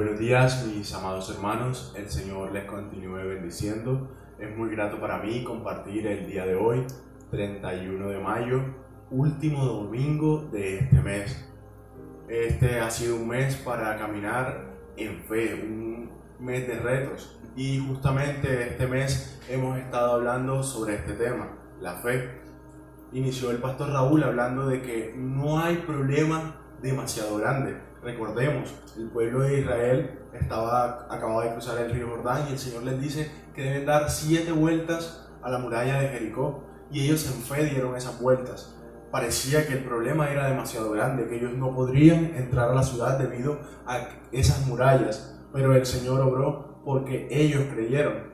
Buenos días, mis amados hermanos, el Señor les continúe bendiciendo. Es muy grato para mí compartir el día de hoy, 31 de mayo, último domingo de este mes. Este ha sido un mes para caminar en fe, un mes de retos. Y justamente este mes hemos estado hablando sobre este tema, la fe. Inició el pastor Raúl hablando de que no hay problema demasiado grande. Recordemos, el pueblo de Israel acababa de cruzar el río Jordán y el Señor les dice que deben dar 7 vueltas a la muralla de Jericó, y ellos en fe dieron esas vueltas. Parecía que el problema era demasiado grande, que ellos no podrían entrar a la ciudad debido a esas murallas, pero el Señor obró porque ellos creyeron.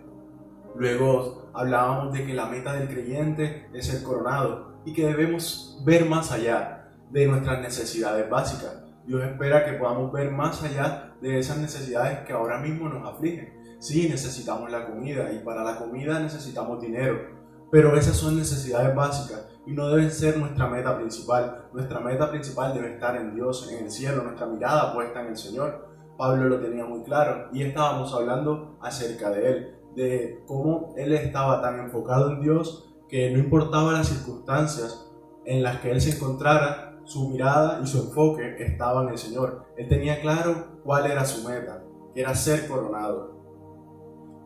Luego hablábamos de que la meta del creyente es ser coronado y que debemos ver más allá de nuestras necesidades básicas. Dios espera que podamos ver más allá de esas necesidades que ahora mismo nos afligen. Sí, necesitamos la comida, y para la comida necesitamos dinero, pero esas son necesidades básicas y no deben ser nuestra meta principal. Nuestra meta principal debe estar en Dios, en el cielo, nuestra mirada puesta en el Señor. Pablo lo tenía muy claro y estábamos hablando acerca de él, de cómo él estaba tan enfocado en Dios que no importaba las circunstancias en las que él se encontrara, su mirada y su enfoque estaba en el Señor. Él tenía claro cuál era su meta, que era ser coronado.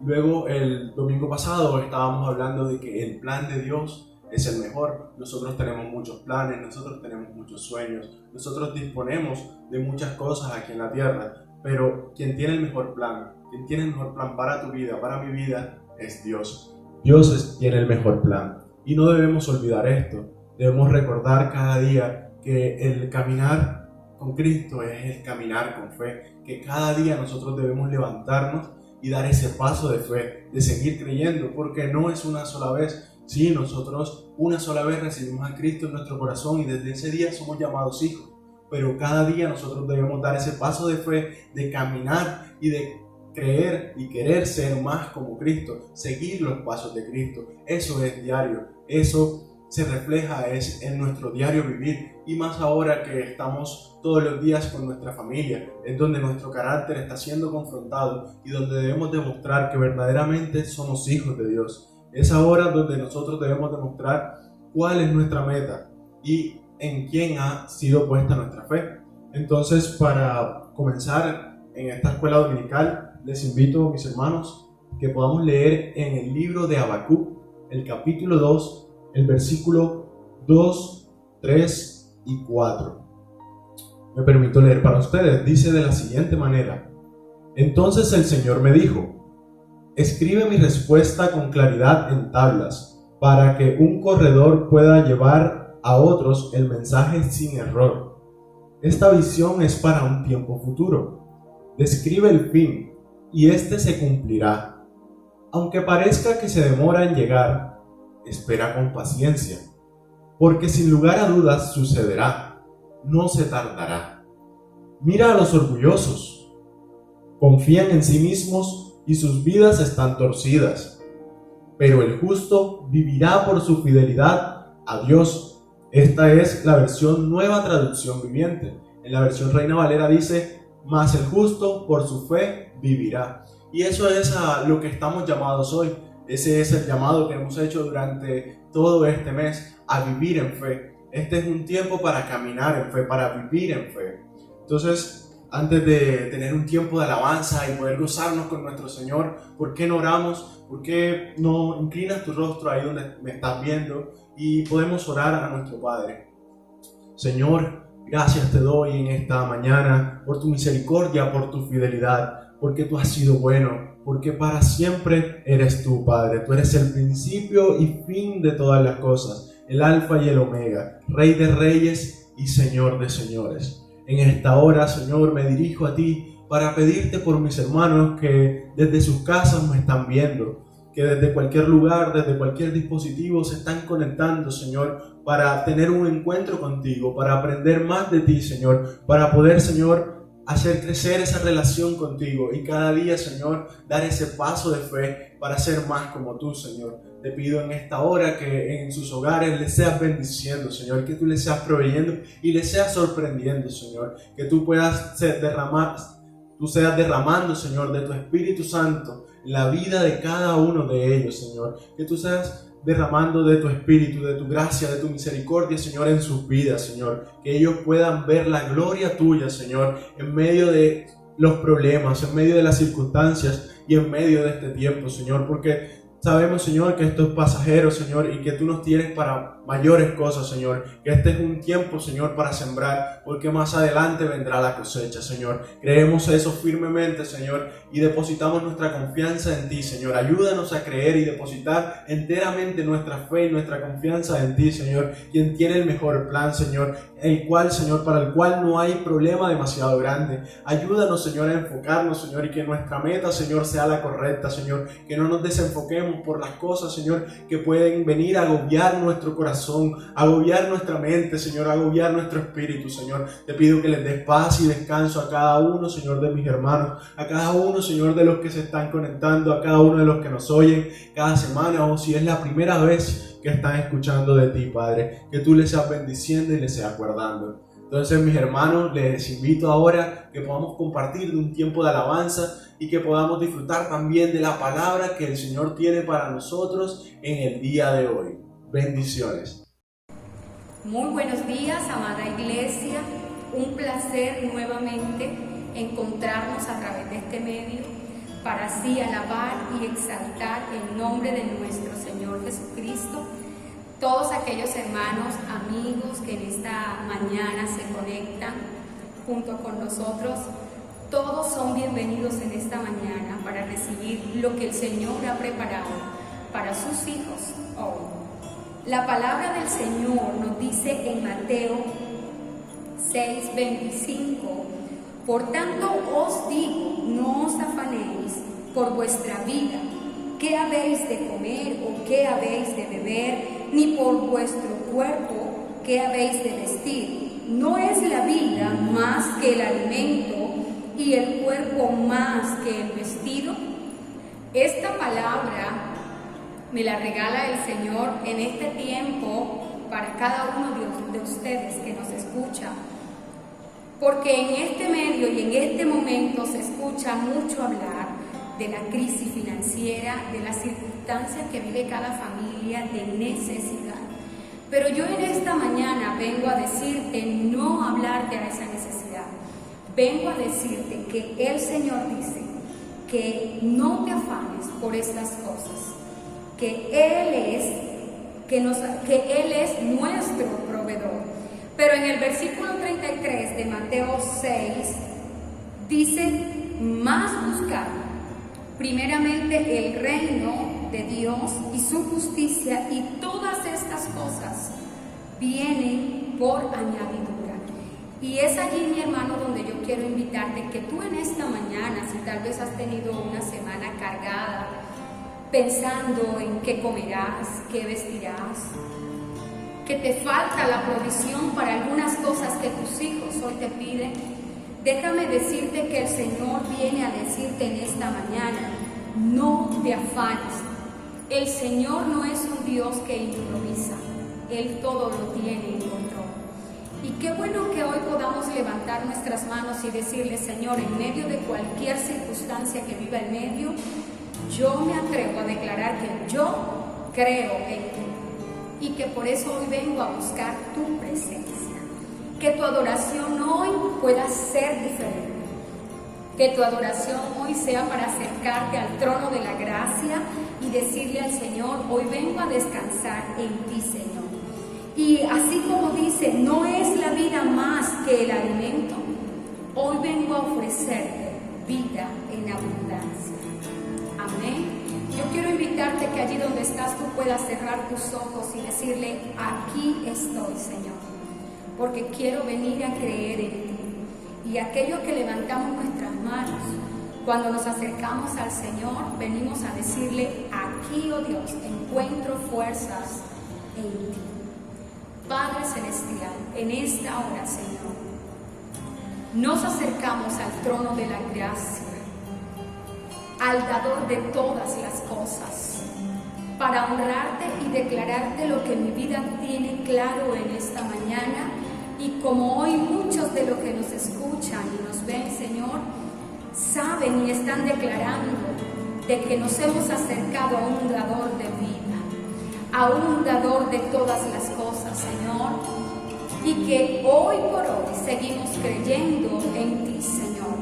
Luego, el domingo pasado estábamos hablando de que el plan de Dios es el mejor. Nosotros tenemos muchos planes, nosotros tenemos muchos sueños, nosotros disponemos de muchas cosas aquí en la tierra, pero quien tiene el mejor plan, quien tiene el mejor plan para tu vida, para mi vida, es Dios. Dios tiene el mejor plan y no debemos olvidar esto. Debemos recordar cada día que el caminar con Cristo es el caminar con fe, que cada día nosotros debemos levantarnos y dar ese paso de fe, de seguir creyendo, porque no es una sola vez. Sí, nosotros una sola vez recibimos a Cristo en nuestro corazón y desde ese día somos llamados hijos, pero cada día nosotros debemos dar ese paso de fe, de caminar y de creer y querer ser más como Cristo, seguir los pasos de Cristo. Eso es diario, eso se refleja en nuestro diario vivir, y más ahora que estamos todos los días con nuestra familia, es donde nuestro carácter está siendo confrontado y donde debemos demostrar que verdaderamente somos hijos de Dios. Es ahora donde nosotros debemos demostrar cuál es nuestra meta y en quién ha sido puesta nuestra fe. Entonces, para comenzar en esta escuela dominical, les invito, mis hermanos, que podamos leer en el libro de Habacuc, el capítulo 2, el versículo 2, 3 y 4. Me permito leer para ustedes. Dice de la siguiente manera: Entonces el Señor me dijo: escribe mi respuesta con claridad en tablas, para que un corredor pueda llevar a otros el mensaje sin error. Esta visión es para un tiempo futuro. Describe el fin, y este se cumplirá. Aunque parezca que se demora en llegar, espera con paciencia, porque sin lugar a dudas sucederá, no se tardará. Mira a los orgullosos, confían en sí mismos y sus vidas están torcidas, pero el justo vivirá por su fidelidad a Dios. Esta es la versión Nueva Traducción Viviente. En la versión Reina Valera dice: mas el justo por su fe vivirá. Y eso es a lo que estamos llamados hoy. Ese es el llamado que hemos hecho durante todo este mes, a vivir en fe. Este es un tiempo para caminar en fe, para vivir en fe. Entonces, antes de tener un tiempo de alabanza y poder gozarnos con nuestro Señor, ¿por qué no oramos? ¿Por qué no inclinas tu rostro ahí donde me estás viendo y podemos orar a nuestro Padre? Señor, gracias te doy en esta mañana por tu misericordia, por tu fidelidad, porque tú has sido bueno, porque para siempre eres tú, Padre. Tú eres el principio y fin de todas las cosas, el alfa y el omega, Rey de reyes y Señor de señores. En esta hora, Señor, me dirijo a ti para pedirte por mis hermanos que desde sus casas me están viendo, que desde cualquier lugar, desde cualquier dispositivo se están conectando, Señor, para tener un encuentro contigo, para aprender más de ti, Señor, para poder, Señor, hacer crecer esa relación contigo y cada día, Señor, dar ese paso de fe para ser más como tú, Señor. Te pido en esta hora que en sus hogares les seas bendiciendo, Señor, que tú les seas proveyendo y les seas sorprendiendo, Señor, que tú puedas derramar tú seas derramando, Señor, de tu Espíritu Santo en la vida de cada uno de ellos, Señor. Que tú seas derramando de tu Espíritu, de tu gracia, de tu misericordia, Señor, en sus vidas, Señor. Que ellos puedan ver la gloria tuya, Señor, en medio de los problemas, en medio de las circunstancias y en medio de este tiempo, Señor. Porque sabemos, Señor, que esto es pasajero, Señor, y que tú nos tienes para mayores cosas, Señor. Que este es un tiempo, Señor, para sembrar, porque más adelante vendrá la cosecha, Señor. Creemos eso firmemente, Señor, y depositamos nuestra confianza en ti, Señor. Ayúdanos a creer y depositar enteramente nuestra fe y nuestra confianza en ti, Señor, quien tiene el mejor plan, Señor, el cual, Señor, para el cual no hay problema demasiado grande. Ayúdanos, Señor, a enfocarnos, Señor, y que nuestra meta, Señor, sea la correcta, Señor. Que no nos desenfoquemos por las cosas, Señor, que pueden venir a agobiar nuestro corazón, a agobiar nuestra mente, Señor, a agobiar nuestro espíritu, Señor. Te pido que les des paz y descanso a cada uno, Señor, de mis hermanos, a cada uno, Señor, de los que se están conectando, a cada uno de los que nos oyen cada semana, o si es la primera vez que están escuchando de ti, Padre. Que tú les seas bendiciendo y les seas guardando. Entonces, mis hermanos, les invito ahora que podamos compartir de un tiempo de alabanza y que podamos disfrutar también de la palabra que el Señor tiene para nosotros en el día de hoy. Bendiciones. Muy buenos días, amada iglesia. Un placer nuevamente encontrarnos a través de este medio para así alabar y exaltar el nombre de nuestro Señor Jesucristo. Todos aquellos hermanos, amigos que en esta mañana se conectan junto con nosotros, todos son bienvenidos en esta mañana para recibir lo que el Señor ha preparado para sus hijos hoy. La palabra del Señor nos dice en Mateo 6:25: por tanto os digo, no os afanéis por vuestra vida, qué habéis de comer o qué habéis de beber, ni por vuestro cuerpo, qué habéis de vestir. ¿No es la vida más que el alimento y el cuerpo más que el vestido? Esta palabra me la regala el Señor en este tiempo para cada uno de ustedes que nos escucha, porque en este medio y en este momento se escucha mucho hablar de la crisis financiera, de las circunstancias que vive cada familia, de necesidad. Pero yo en esta mañana vengo a decirte, no hablarte a esa necesidad. Vengo a decirte que el Señor dice que no te afanes por estas cosas, que Él es nuestro proveedor. Pero en el versículo 33 de Mateo 6 dice: más buscar primeramente el reino de Dios y su justicia, y todas estas cosas vienen por añadidura. Y es allí, mi hermano, donde yo quiero invitarte, que tú en esta mañana, si tal vez has tenido una semana cargada, pensando en qué comerás, qué vestirás, que te falta la provisión para algunas cosas que tus hijos hoy te piden, déjame decirte que el Señor viene a decirte en esta mañana: no te afanes. El Señor no es un Dios que improvisa, Él todo lo tiene en control. Y qué bueno que hoy podamos levantar nuestras manos y decirle: Señor, en medio de cualquier circunstancia que viva en medio, yo me atrevo a declarar que yo creo en ti, y que por eso hoy vengo a buscar tu presencia. Que tu adoración hoy pueda ser diferente. Que tu adoración hoy sea para acercarte al trono de la gracia y decirle al Señor: hoy vengo a descansar en ti, Señor. Y así como dice, no es la vida más que el alimento, hoy vengo a ofrecerte vida en abundancia. Amén. Yo quiero invitarte que allí donde estás tú puedas cerrar tus ojos y decirle: aquí estoy, Señor, porque quiero venir a creer en ti. Y aquello que levantamos nuestras manos, cuando nos acercamos al Señor, venimos a decirle: aquí, oh Dios, encuentro fuerzas en ti. Padre Celestial, en esta hora, Señor, nos acercamos al trono de la gracia, al dador de todas las cosas, para honrarte y declararte lo que mi vida tiene claro en esta mañana. Y como hoy muchos de los que nos escuchan y nos ven, Señor, saben y están declarando de que nos hemos acercado a un dador de vida, a un dador de todas las cosas, Señor, y que hoy por hoy seguimos creyendo en ti, Señor.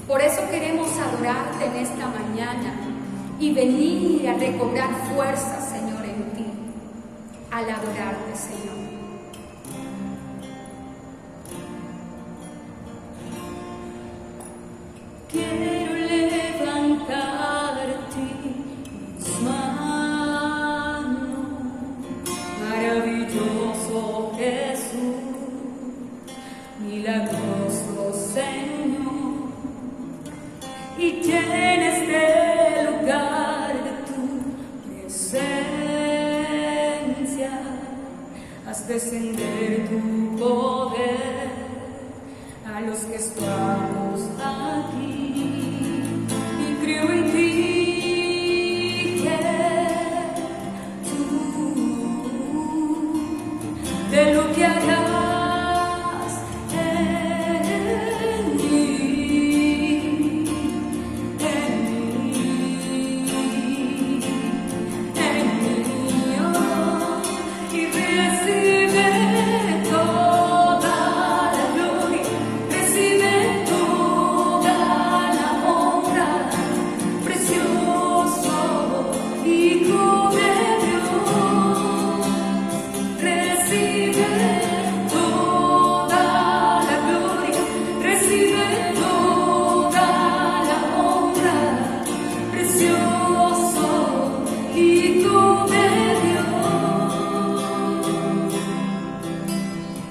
Por eso queremos adorarte en esta mañana y venir a recobrar fuerza, Señor, en ti, al adorarte, Señor. Quiero levantarte mis manos, maravilloso Jesús, milagroso Señor, y llena este lugar de tu presencia. Haz descender tu poder a los que estamos aquí, y creo en ti que tú, de lo que harás en mí, oh, y recibe toda la gloria, recibe toda la honra, precioso Hijo de Dios. Recibe toda la gloria, recibe toda la honra, precioso Hijo de Dios.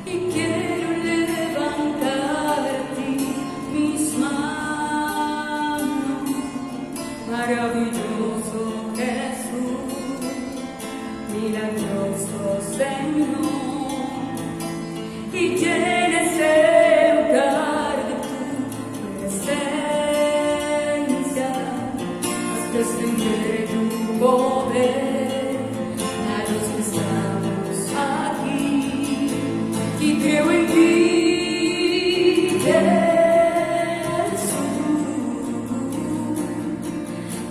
Y quiero levantarte mis manos, maravilloso Jesús, milagroso Señor, y llena ese lugar de tu presencia. Haz descender tu poder a los que estamos aquí, y creo en ti, Jesús,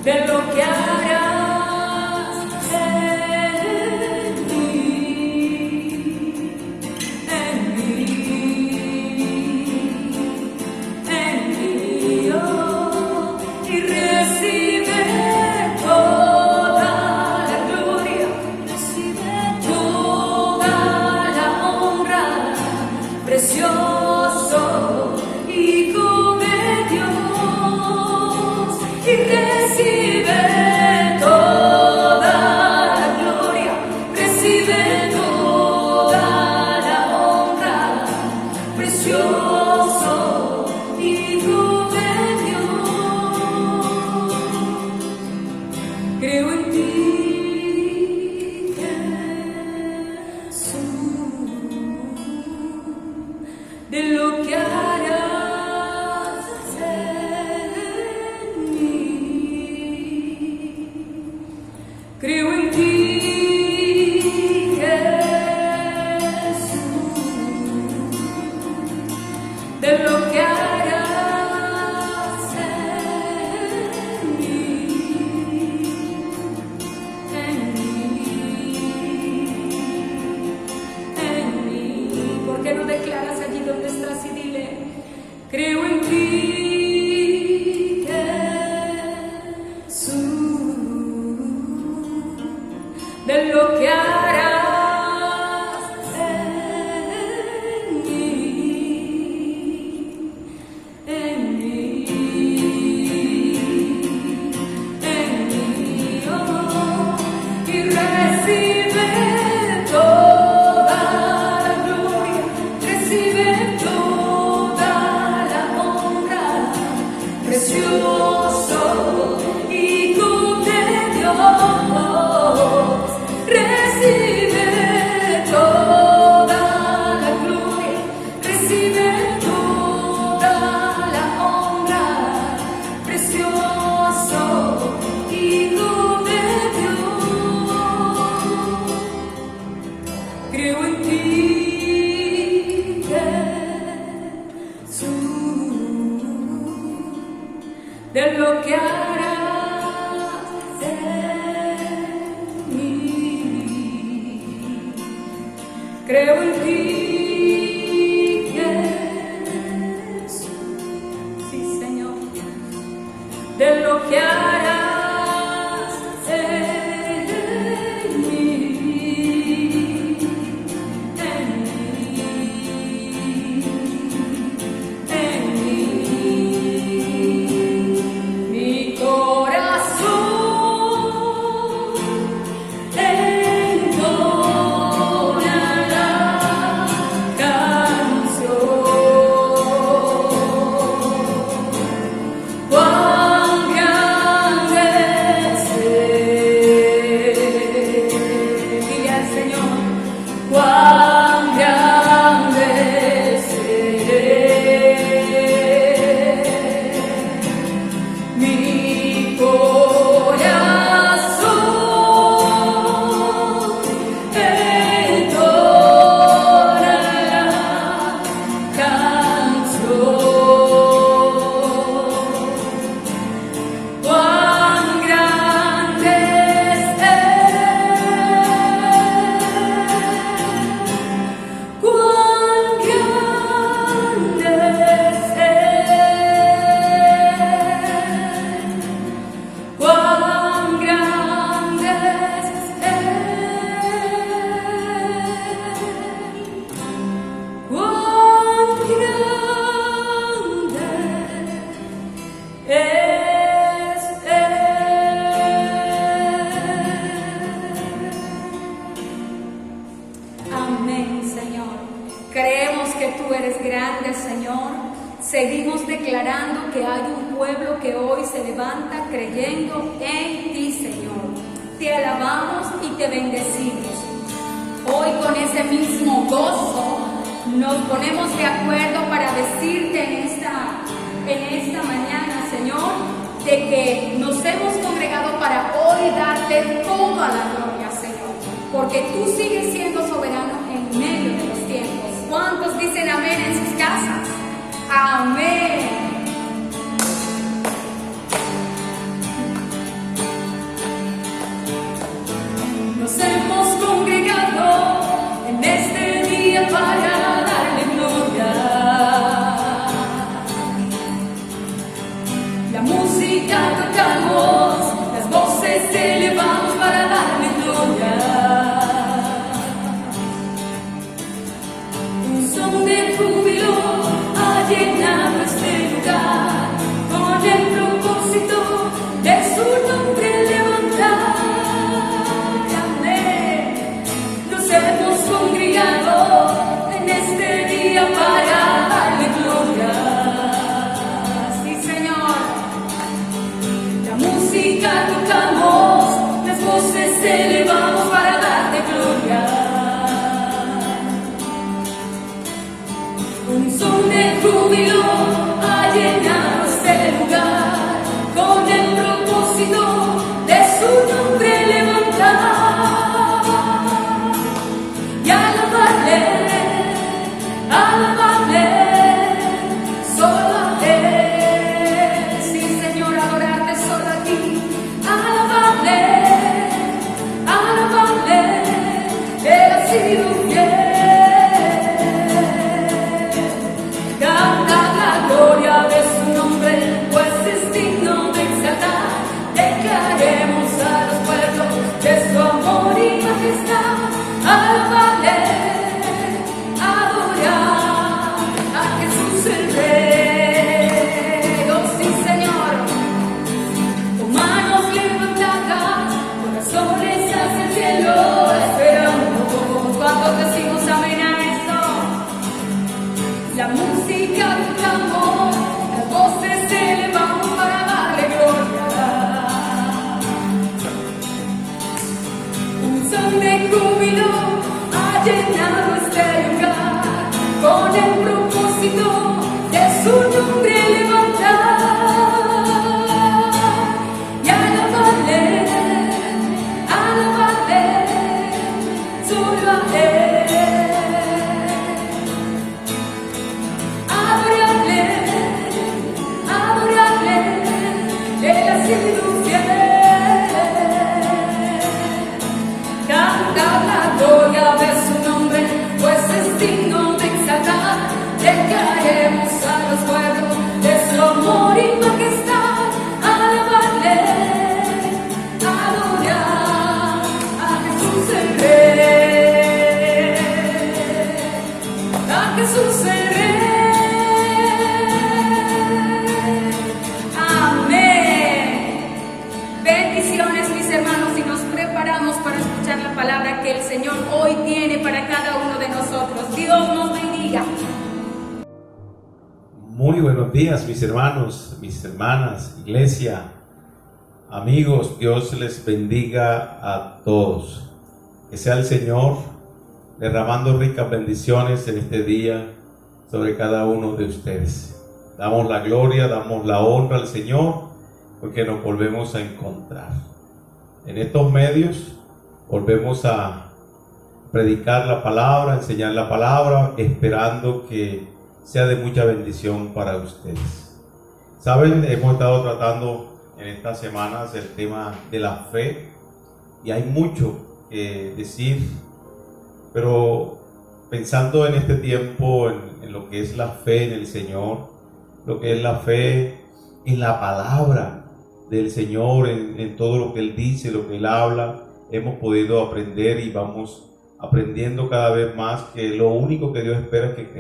de lo que harás en mí, oh, y recibe toda la gloria, recibe toda la honra, precioso Hijo de Dios, y recibe toda la gloria, recibe toda la honra, precioso Hijo de Dios. Creo en ti, Jesús, de lo que harás en mí. Creo en ti, Jesús, de lo que harás en mí, en mí. ¿Por qué no declaras allí donde estás y dile: creo en ti, Jesús, de lo que harás en mí, oh, y recibe toda la gloria, recibe toda la honra, de lo que harás en mí. Creo en ti, Jesús, sí Señor, de lo que harás en mí, en mí. Mi corazón entonará canción. Cuán grande es Él. Dile al Señor, cuán grande es Él. Mi corazón entonará canción. Cuán grande es Él. Cuán grande es Él. Cuán grande es Él. Cuán grande es Él. Amén, Señor. Creemos que tú eres grande, Señor. Seguimos declarando que hay un pueblo que hoy se levanta creyendo en ti, Señor. Te alabamos y te bendecimos. Hoy con ese mismo gozo nos ponemos de acuerdo para decirte en esta mañana, Señor, de que nos hemos congregado para hoy darte toda la gloria, Señor, porque tú sigues siendo soberano en medio de los tiempos. ¿Cuántos dicen amén en sus casas? Amén. Nos hemos congregado en este día para darle gloria. La música tocamos, las voces elevamos para darle gloria. Un son de júbilo ha llenado este lugar, con el propósito de su nombre levantar. Nos hemos congregado en este día para darle gloria. Sí, Señor. La música tocamos, las voces elevamos para darte gloria. Un son de júbilo ha llenado este lugar, con el propósito de su nombre levantar. Y alabarle, solo a Él. Sí, Señor, adorarte solo a ti. Alabarle, Él ha sido fiel. Canta la gloria de su nombre, pues es digno de exaltar. Declaremos a los pueblos de su amor y majestad. Alabarle, adorar. suceder. Amén. Bendiciones, mis hermanos, y nos preparamos para escuchar la palabra que el Señor hoy tiene para cada uno de nosotros. Dios nos bendiga. Muy buenos días, mis hermanos, mis hermanas, iglesia, amigos. Dios les bendiga a todos. Que sea el Señor derramando ricas bendiciones en este día sobre cada uno de ustedes. Damos la gloria, damos la honra al Señor porque nos volvemos a encontrar. En estos medios volvemos a predicar la palabra, enseñar la palabra, esperando que sea de mucha bendición para ustedes. Saben, hemos estado tratando en estas semanas el tema de la fe y hay mucho que decir, pero pensando en este tiempo en lo que es la fe en el Señor, lo que es la fe en la palabra del Señor, en todo lo que Él dice, lo que Él habla, hemos podido aprender y vamos aprendiendo cada vez más que lo único que Dios espera es que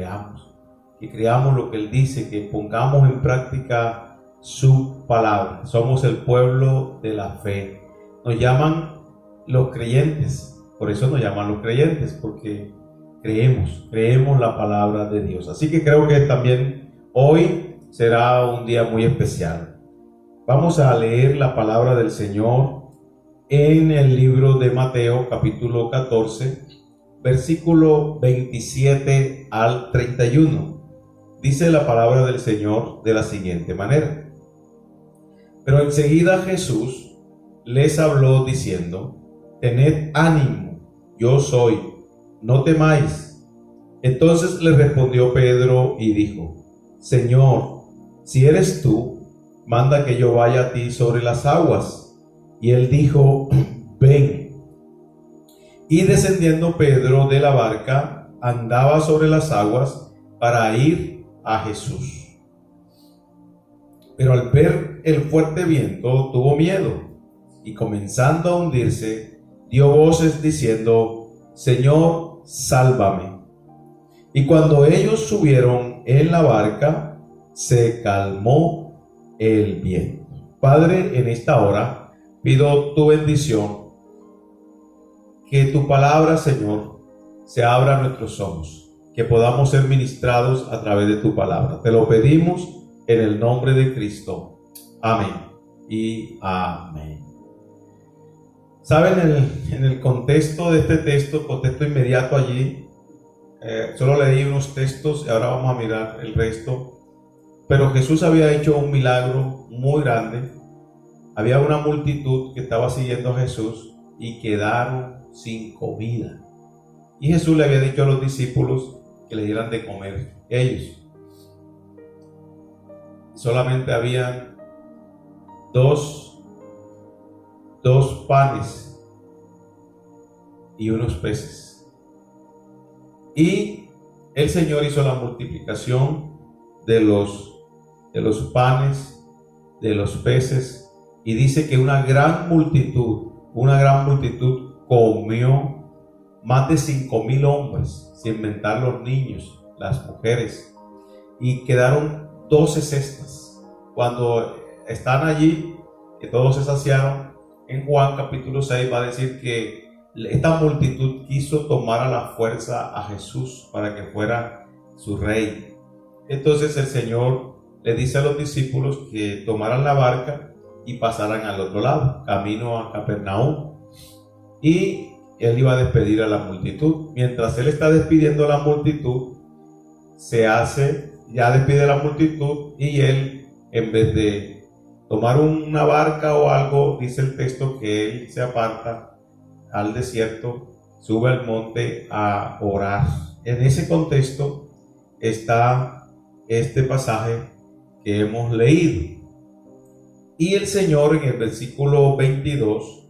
creamos lo que Él dice, que pongamos en práctica su palabra. Somos el pueblo de la fe. Nos llaman los creyentes. Por eso nos llaman los creyentes, porque creemos la palabra de Dios. Así que creo que también hoy será un día muy especial. Vamos a leer la palabra del Señor en el libro de Mateo, capítulo 14, versículo 27 al 31. Dice la palabra del Señor de la siguiente manera: Pero enseguida Jesús les habló diciendo: Tened ánimo, yo soy, no temáis. Entonces le respondió Pedro y dijo: Señor, si eres tú, manda que yo vaya a ti sobre las aguas. Y él dijo: Ven. Y descendiendo Pedro de la barca, andaba sobre las aguas para ir a Jesús. Pero al ver el fuerte viento tuvo miedo, y comenzando a hundirse, dio voces diciendo: Señor, sálvame. Y cuando ellos subieron en la barca, se calmó el viento. Padre, en esta hora pido tu bendición, que tu palabra, Señor, se abra a nuestros ojos, que podamos ser ministrados a través de tu palabra. Te lo pedimos en el nombre de Cristo. Amén y amén. Saben, en el contexto de este texto, contexto inmediato allí, solo leí unos textos y ahora vamos a mirar el resto. Pero Jesús había hecho un milagro muy grande. Había una multitud que estaba siguiendo a Jesús y quedaron sin comida. Y Jesús le había dicho a los discípulos que le dieran de comer ellos. Solamente había dos panes y unos peces. Y el Señor hizo la multiplicación de los panes, de los peces, y dice que una gran multitud comió, más de 5,000 hombres, sin mentar los niños, las mujeres, y quedaron 12 cestas. Cuando están allí, que todos se saciaron, en Juan capítulo 6 va a decir que esta multitud quiso tomar a la fuerza a Jesús para que fuera su rey. Entonces el Señor le dice a los discípulos que tomaran la barca y pasaran al otro lado, camino a Capernaum. Y él iba a despedir a la multitud. Mientras él está despidiendo a la multitud, ya despide a la multitud, y él, en vez de tomar una barca o algo, dice el texto que él se aparta al desierto, sube al monte a orar. En ese contexto está este pasaje que hemos leído. Y el Señor en el versículo 22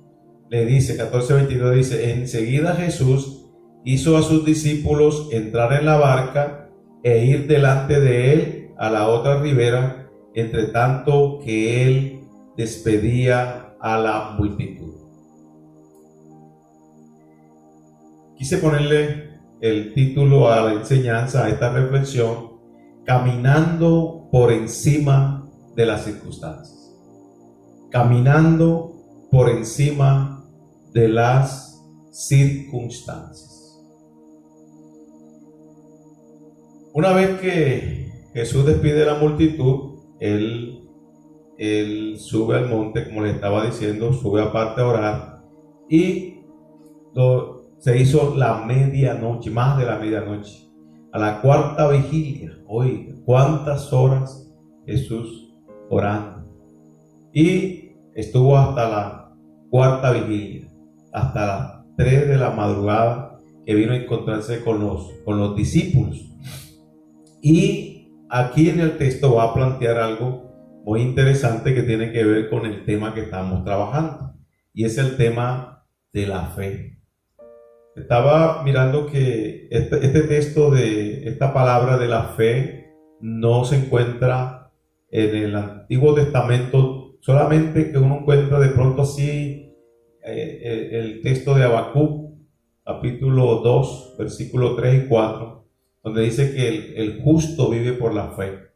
le dice, 14:22 dice: enseguida Jesús hizo a sus discípulos entrar en la barca e ir delante de él a la otra ribera, entre tanto que él despedía a la multitud. Quise ponerle el título a la enseñanza, a esta reflexión: caminando por encima de las circunstancias. Caminando por encima de las circunstancias. Una vez que Jesús despide a la multitud, Él sube al monte, como les estaba diciendo, sube aparte a orar, y se hizo la medianoche, más de la medianoche, a la cuarta vigilia. Oiga, cuántas horas Jesús orando, y estuvo hasta la cuarta vigilia, hasta las 3 de la madrugada, que vino a encontrarse con los discípulos. Y aquí en el texto va a plantear algo muy interesante que tiene que ver con el tema que estamos trabajando, y es el tema de la fe. Estaba mirando que este texto de esta palabra de la fe no se encuentra en el Antiguo Testamento, solamente que uno encuentra de pronto así el texto de Habacuc, capítulo 2, versículos 3 y 4, donde dice que el justo vive por la fe.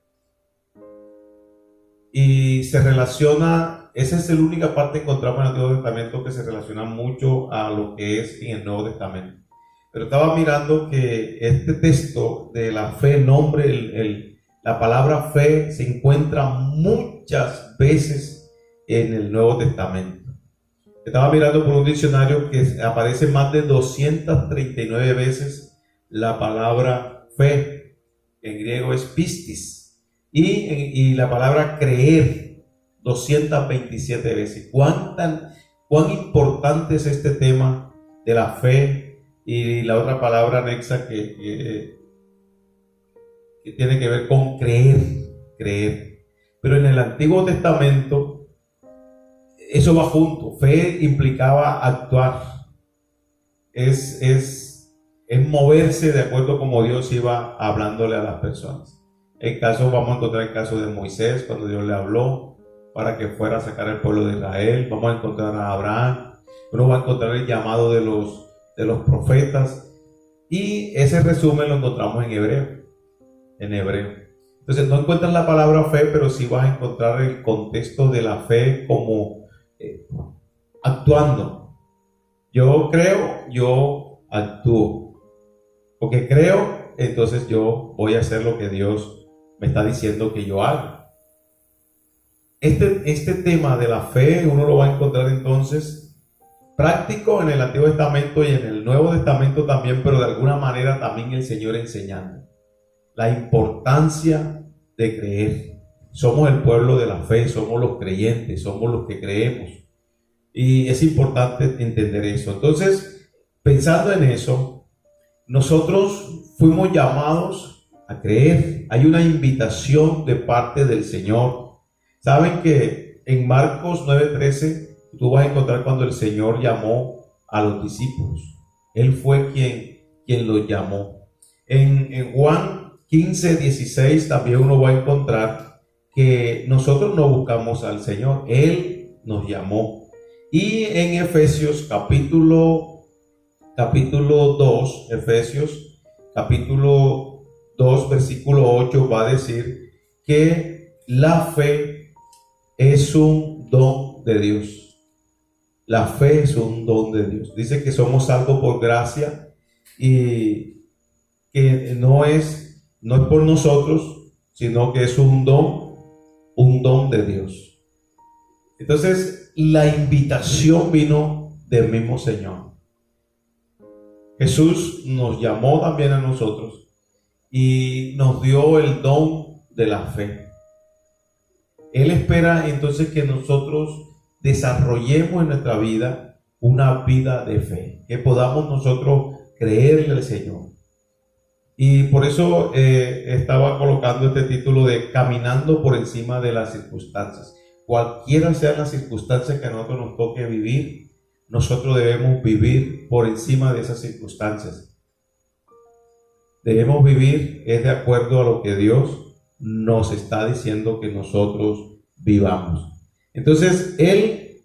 Y se relaciona, esa es la única parte que encontramos en el Antiguo Testamento que se relaciona mucho a lo que es en el Nuevo Testamento. Pero estaba mirando que este texto de la fe, la palabra fe se encuentra muchas veces en el Nuevo Testamento. Estaba mirando por un diccionario que aparece más de 239 veces la palabra fe. En griego es pistis. Y la palabra creer 227 veces. ¿Cuán importante es este tema de la fe? Y la otra palabra anexa que tiene que ver con creer. Pero en el Antiguo Testamento eso va junto. Fe implicaba actuar. Es moverse de acuerdo como Dios iba hablándole a las personas. Vamos a encontrar el caso de Moisés, cuando Dios le habló para que fuera a sacar al pueblo de Israel. Vamos a encontrar a Abraham. Uno va a encontrar el llamado de los profetas. Y ese resumen lo encontramos en hebreo. Entonces no encuentras la palabra fe, pero sí vas a encontrar el contexto de la fe como actuando. Yo creo, yo actúo. Porque creo, entonces yo voy a hacer lo que Dios me está diciendo que yo haga. Este tema de la fe uno lo va a encontrar entonces práctico en el Antiguo Testamento y en el Nuevo Testamento también, pero de alguna manera también el Señor enseñando la importancia de creer. Somos el pueblo de la fe, somos los creyentes, somos los que creemos, y es importante entender eso. Entonces, pensando en eso, nosotros fuimos llamados a creer. Hay una invitación de parte del Señor. Saben que en Marcos 9:13 tú vas a encontrar cuando el Señor llamó a los discípulos. Él fue quien los llamó. En Juan 15:16 también uno va a encontrar que nosotros no buscamos al Señor, Él nos llamó. Y en Efesios capítulo 2, Efesios capítulo 2, versículo 8 va a decir que la fe es un don de Dios. La fe es un don de Dios. Dice que somos salvos por gracia y que no es por nosotros, sino que es un don de Dios. Entonces, la invitación vino del mismo Señor. Jesús nos llamó también a nosotros y nos dio el don de la fe. Él espera entonces que nosotros desarrollemos en nuestra vida una vida de fe, que podamos nosotros creerle al Señor. Y por eso estaba colocando este título de caminando por encima de las circunstancias. Cualquiera sean las circunstancias que a nosotros nos toque vivir, nosotros debemos vivir por encima de esas circunstancias. Debemos vivir de acuerdo a lo que Dios nos está diciendo que nosotros vivamos. Entonces, Él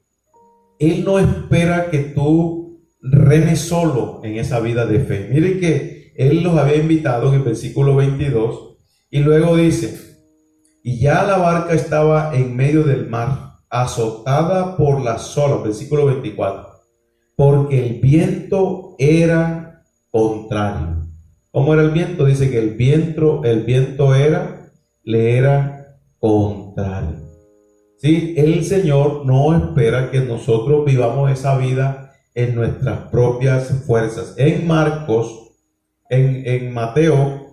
no espera que tú remes solo en esa vida de fe. Miren que Él los había invitado en el versículo 22 y luego dice, y ya la barca estaba en medio del mar, azotada por las olas, versículo 24, porque el viento era contrario. ¿Cómo era el viento? Dice que el viento le era contrario. ¿Sí? El Señor no espera que nosotros vivamos esa vida en nuestras propias fuerzas. En Marcos, en Mateo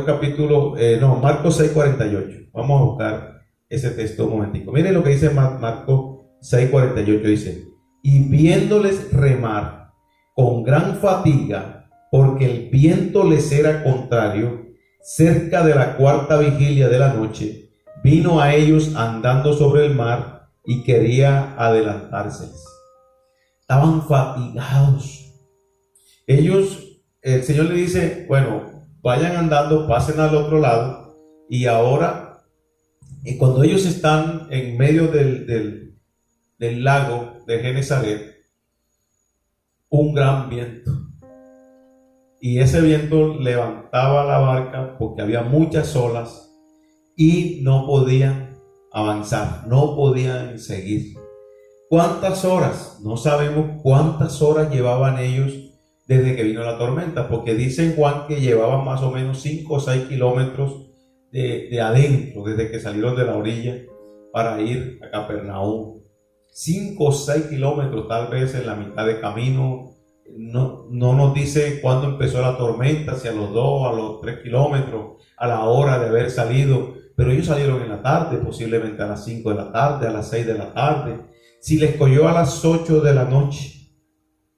capítulo, Marcos 6:48. Vamos a buscar ese texto un momentico. Miren lo que dice Marcos 6:48, dice, y viéndoles remar con gran fatiga, porque el viento les era contrario, cerca de la cuarta vigilia de la noche, vino a ellos andando sobre el mar y quería adelantárseles. Estaban fatigados. El Señor le dice, bueno, vayan andando, pasen al otro lado, y ahora, cuando ellos están en medio del lago de Genesaret, un gran viento. Y ese viento levantaba la barca porque había muchas olas y no podían avanzar, no podían seguir. ¿Cuántas horas? No sabemos cuántas horas llevaban ellos desde que vino la tormenta, porque dice Juan que llevaban más o menos 5 o 6 kilómetros de adentro, desde que salieron de la orilla para ir a Capernaum. 5 o 6 kilómetros, tal vez en la mitad de camino. No nos dice cuándo empezó la tormenta, si a los 2, a los 3 kilómetros, a la hora de haber salido, pero ellos salieron en la tarde, posiblemente a las 5 de la tarde, a las 6 de la tarde. Si les cogió a las 8 de la noche,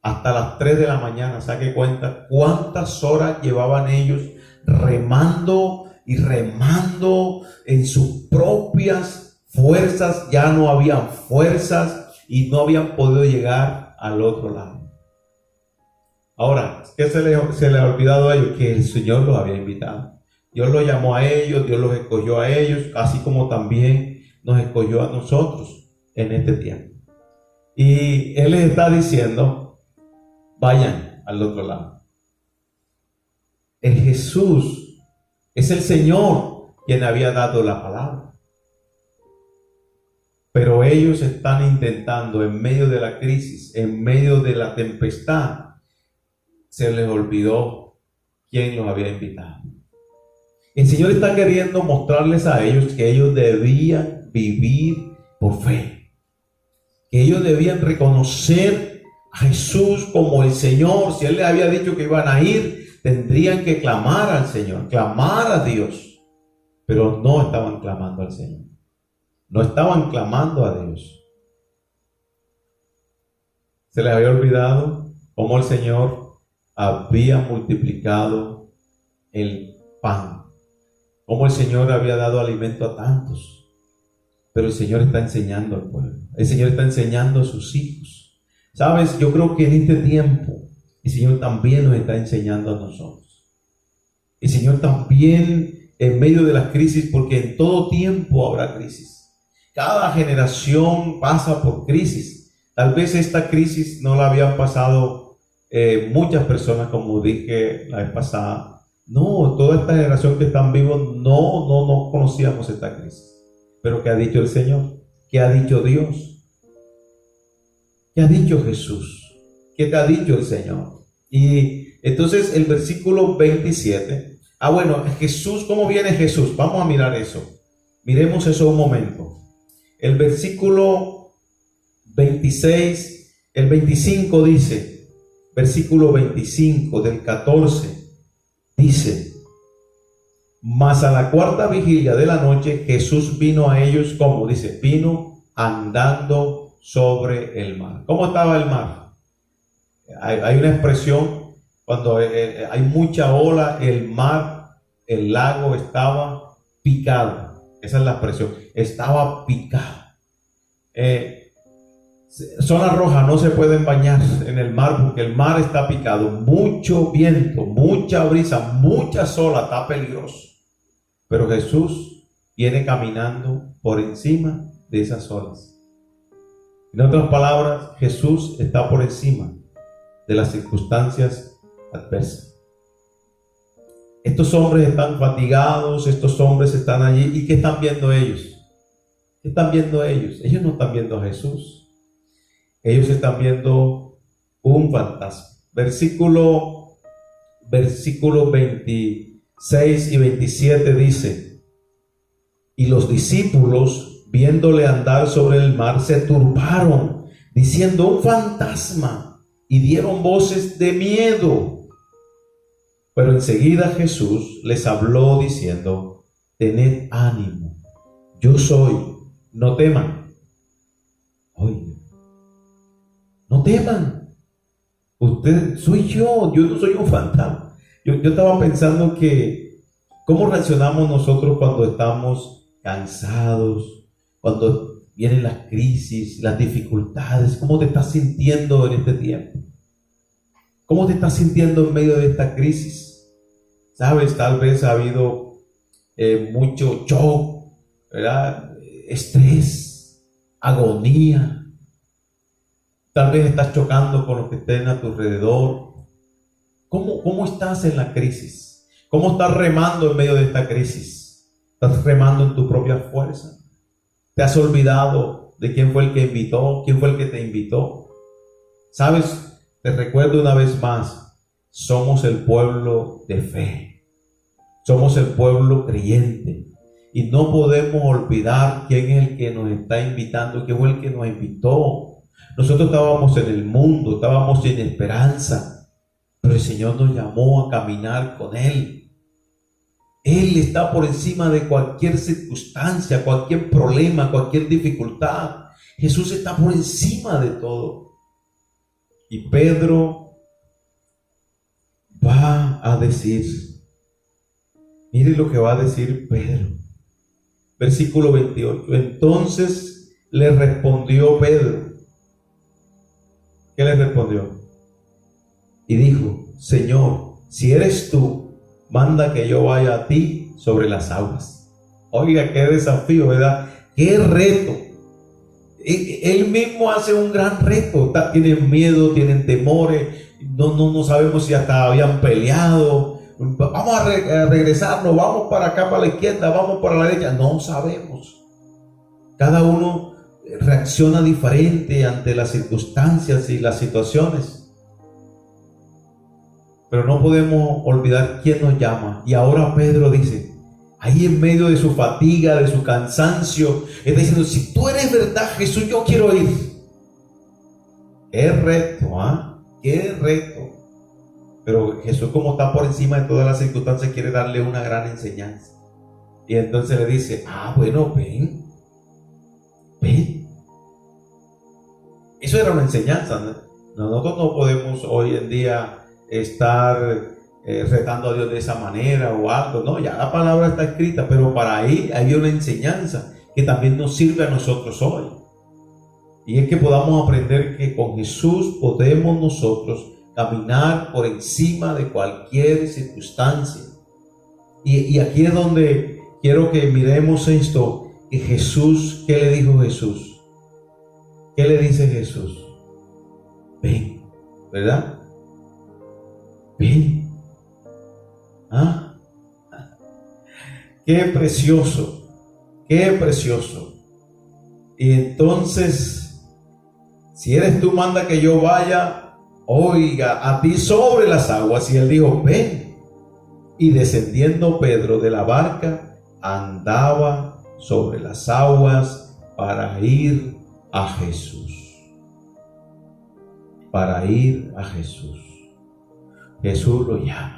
hasta las 3 de la mañana, saque cuenta cuántas horas llevaban ellos remando y remando en sus propias fuerzas. Ya no habían fuerzas y no habían podido llegar al otro lado. Ahora, ¿qué se les ha olvidado a ellos? Que el Señor los había invitado. Dios los llamó a ellos, Dios los escogió a ellos, así como también nos escogió a nosotros en este tiempo. Y Él les está diciendo, vayan al otro lado. El Jesús es el Señor quien había dado la palabra. Pero ellos están intentando, en medio de la crisis, en medio de la tempestad, se les olvidó quién los había invitado. El Señor está queriendo mostrarles a ellos que ellos debían vivir por fe, que ellos debían reconocer a Jesús como el Señor. Si Él les había dicho que iban a ir, tendrían que clamar al Señor, clamar a Dios, pero no estaban clamando al Señor, no estaban clamando a Dios. Se les había olvidado cómo el Señor había multiplicado el pan, como el Señor había dado alimento a tantos. Pero el Señor está enseñando al pueblo, el Señor está enseñando a sus hijos. Sabes, yo creo que en este tiempo el Señor también nos está enseñando a nosotros. El Señor también en medio de las crisis, porque en todo tiempo habrá crisis. Cada generación pasa por crisis. Tal vez esta crisis no la habían pasado muchas personas, como dije la vez pasada. No, toda esta generación que están vivos no conocíamos esta crisis. Pero ¿qué ha dicho el Señor? ¿Qué ha dicho Dios? ¿Qué ha dicho Jesús? ¿Qué te ha dicho el Señor? Y entonces el versículo 27. Bueno, Jesús, ¿cómo viene Jesús? Vamos a mirar eso. Miremos eso un momento. El versículo 26, el 25 dice, versículo 25 del 14, dice, mas a la cuarta vigilia de la noche Jesús vino a ellos, como dice, vino andando sobre el mar. ¿Cómo estaba el mar? Hay una expresión, cuando hay mucha ola, el mar, el lago estaba picado. Esa es la expresión, estaba picado. Zona roja, no se pueden bañar en el mar porque el mar está picado, mucho viento, mucha brisa, muchas olas, está peligroso. Pero Jesús viene caminando por encima de esas olas. En otras palabras, Jesús está por encima de las circunstancias adversas. Estos hombres están fatigados, estos hombres están allí. ¿Y qué están viendo ellos? ¿Qué están viendo ellos? Ellos no están viendo a Jesús. Ellos están viendo un fantasma. Versículo 26 y 27 dice: y los discípulos, viéndole andar sobre el mar, se turbaron, diciendo: un fantasma, y dieron voces de miedo. Pero enseguida Jesús les habló diciendo: tened ánimo, yo soy, no teman. Oye, no teman, usted soy yo no soy un fantasma. Yo estaba pensando que cómo reaccionamos nosotros cuando estamos cansados, cuando vienen las crisis, las dificultades. ¿Cómo te estás sintiendo en este tiempo? ¿Cómo te estás sintiendo en medio de esta crisis? Sabes, tal vez ha habido mucho shock, ¿verdad? Estrés, agonía. Tal vez estás chocando con los que estén a tu alrededor. ¿Cómo estás en la crisis? ¿Cómo estás remando en medio de esta crisis? ¿Estás remando en tu propia fuerza? ¿Te has olvidado de quién fue el que invitó? ¿Quién fue el que te invitó? ¿Sabes? Te recuerdo una vez más, somos el pueblo de fe, somos el pueblo creyente, y no podemos olvidar quién es el que nos está invitando, quién fue el que nos invitó. Nosotros estábamos en el mundo, estábamos sin esperanza, pero el Señor nos llamó a caminar con Él. Él está por encima de cualquier circunstancia, cualquier problema, cualquier dificultad. Jesús está por encima de todo. Y Pedro va a decir, mire lo que va a decir Pedro. Versículo 28. Entonces le respondió Pedro. ¿Qué le respondió? Y dijo: Señor, si eres tú, manda que yo vaya a ti sobre las aguas. Oiga, qué desafío, ¿verdad? Qué reto. Él mismo hace un gran reto. Tienen miedo, tienen temores, no sabemos si hasta habían peleado. Vamos a regresarnos, vamos para acá, para la izquierda, vamos para la derecha. No sabemos. Cada uno reacciona diferente ante las circunstancias y las situaciones. Pero no podemos olvidar quién nos llama. Y ahora Pedro dice, ahí en medio de su fatiga, de su cansancio, está diciendo: si tú eres verdad, Jesús, yo quiero ir. Qué reto, qué reto. Pero Jesús, como está por encima de todas las circunstancias, quiere darle una gran enseñanza. Y entonces le dice: bueno, ven. Eso era una enseñanza, ¿no? Nosotros no podemos hoy en día estar retando a Dios de esa manera o algo. No, ya la palabra está escrita, pero para ahí hay una enseñanza que también nos sirve a nosotros hoy. Y es que podamos aprender que con Jesús podemos nosotros caminar por encima de cualquier circunstancia. Y aquí es donde quiero que miremos esto, que Jesús, ¿qué le dijo Jesús? ¿Qué le dice Jesús? Ven, ¿verdad? Ven. Qué precioso, qué precioso. Y entonces, si eres tú, manda que yo vaya, oiga, a ti sobre las aguas. Y él dijo: ven. Y descendiendo Pedro de la barca, andaba sobre las aguas para ir a Jesús. Para ir a Jesús. Jesús lo llama.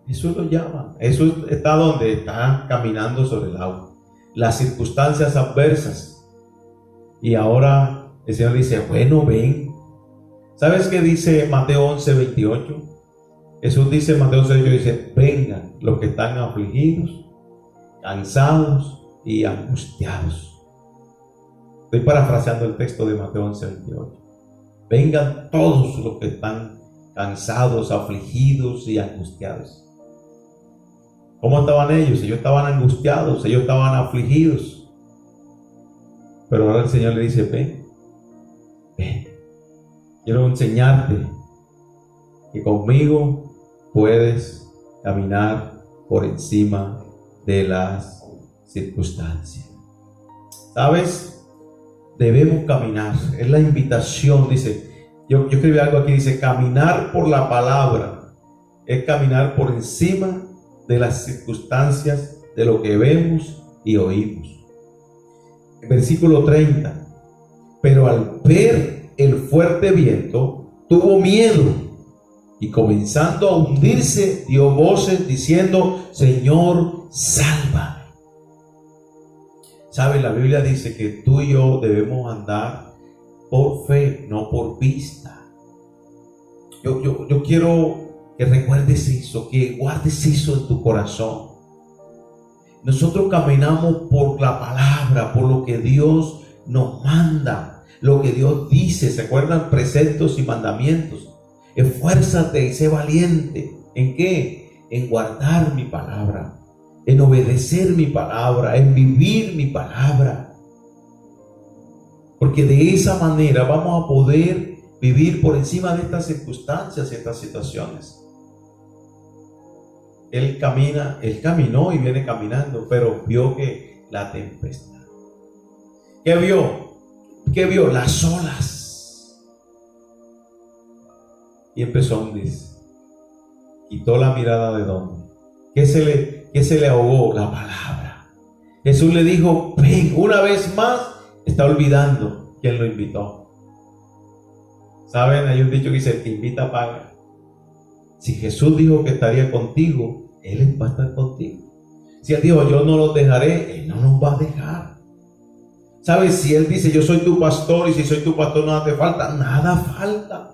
Jesús lo llama. Jesús está donde está caminando sobre el agua. Las circunstancias adversas. Y ahora el Señor dice: bueno, ven. ¿Sabes qué dice Mateo 11:28? Jesús dice en Mateo 11:28, dice: vengan los que están afligidos, cansados y angustiados. Estoy parafraseando el texto de Mateo 11:28. Vengan todos los que están cansados, afligidos y angustiados. ¿Cómo estaban ellos? Ellos estaban angustiados, ellos estaban afligidos. Pero ahora el Señor le dice: ven, ven. Quiero enseñarte que conmigo puedes caminar por encima de las circunstancias. ¿Sabes? Debemos caminar. Es la invitación, dice. Yo escribí algo aquí, dice, caminar por la palabra es caminar por encima de las circunstancias, de lo que vemos y oímos. Versículo 30. Pero al ver el fuerte viento, tuvo miedo y comenzando a hundirse, dio voces diciendo, Señor, sálvame. ¿Sabe? La Biblia dice que tú y yo debemos andar por fe, no por vista. Yo quiero que recuerdes eso, que guardes eso en tu corazón. Nosotros caminamos por la palabra, por lo que Dios nos manda, lo que Dios dice. ¿Se acuerdan? Preceptos y mandamientos. Esfuérzate y sé valiente. ¿En qué? En guardar mi palabra, en obedecer mi palabra, en vivir mi palabra. Porque de esa manera vamos a poder vivir por encima de estas circunstancias y estas situaciones. Él caminó y viene caminando, pero vio que la tempestad. ¿Qué vio? ¿Qué vio? Las olas. Y empezó a hundirse. Quitó la mirada de dónde. ¿Qué se le ahogó? La palabra. Jesús le dijo, ven, una vez más. Está olvidando quién lo invitó. ¿Saben? Hay un dicho que dice, el que invita paga. Si Jesús dijo que estaría contigo, Él va a estar contigo. Si Él dijo, yo no los dejaré, Él no nos va a dejar. ¿Sabes? Si Él dice, yo soy tu pastor, y si soy tu pastor nada te falta, nada falta.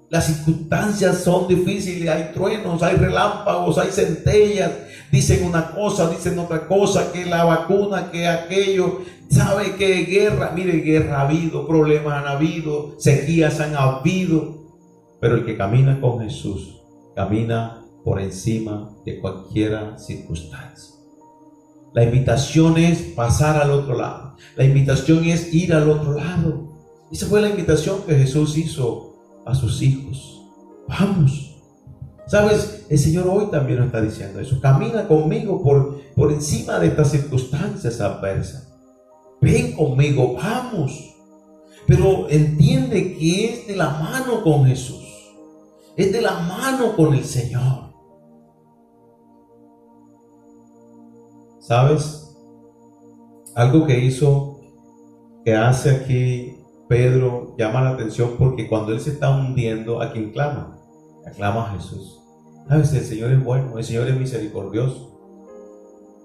Las circunstancias son difíciles, hay truenos, hay relámpagos, hay centellas, dicen una cosa, dicen otra cosa, que la vacuna, que aquello, sabe que guerra, mire, guerra ha habido, problemas han habido, sequías han habido, pero el que camina con Jesús, camina por encima de cualquier circunstancia. La invitación es pasar al otro lado, la invitación es ir al otro lado. Esa fue la invitación que Jesús hizo a sus hijos. Vamos. ¿Sabes? El Señor hoy también nos está diciendo eso. Camina conmigo por encima de estas circunstancias adversas. Ven conmigo, vamos. Pero entiende que es de la mano con Jesús. Es de la mano con el Señor. ¿Sabes? Algo que hace aquí Pedro llama la atención, porque cuando él se está hundiendo, ¿a quién clama? Aclama a Jesús. ¿Sabes? El Señor es bueno, el Señor es misericordioso.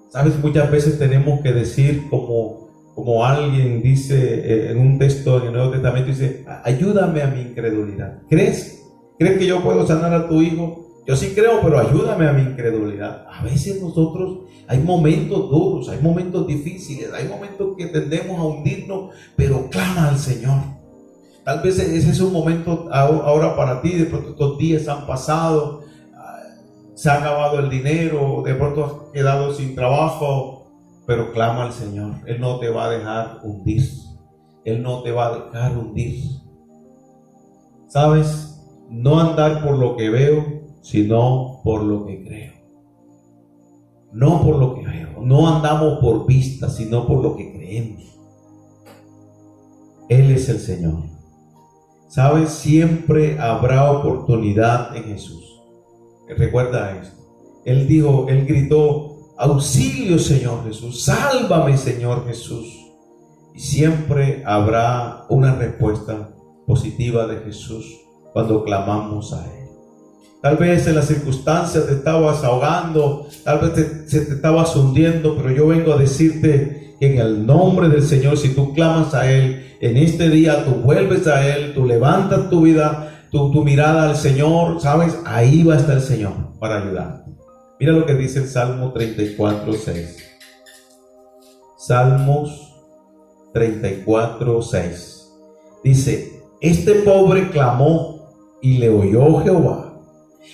¿Sabes? Muchas veces tenemos que decir como alguien dice en un texto en el Nuevo Testamento, dice, ayúdame a mi incredulidad. ¿Crees que yo puedo sanar a tu hijo? Yo sí creo, pero ayúdame a mi incredulidad. A veces nosotros hay momentos duros, hay momentos difíciles, hay momentos que tendemos a hundirnos, pero clama al Señor. Tal vez ese es un momento ahora para ti, de pronto estos días han pasado, se ha acabado el dinero, de pronto has quedado sin trabajo, pero clama al Señor. Él no te va a dejar hundir, Él no te va a dejar hundir. ¿Sabes? No andar por lo que veo, sino por lo que creo. No por lo que veo. No andamos por vista, sino por lo que creemos. Él es el Señor. ¿Sabes? Siempre habrá oportunidad en Jesús. Recuerda esto. Él dijo, Él gritó, auxilio Señor Jesús, sálvame Señor Jesús. Y siempre habrá una respuesta positiva de Jesús cuando clamamos a Él. Tal vez en las circunstancias te estabas ahogando, tal vez se te estabas hundiendo, pero yo vengo a decirte que en el nombre del Señor, si tú clamas a Él, en este día tú vuelves a Él, tú levantas tu vida, tu mirada al Señor, ¿sabes? Ahí va a estar el Señor para ayudarte. Mira lo que dice el Salmo 34:6. Salmos 34:6. Dice, este pobre clamó y le oyó Jehová,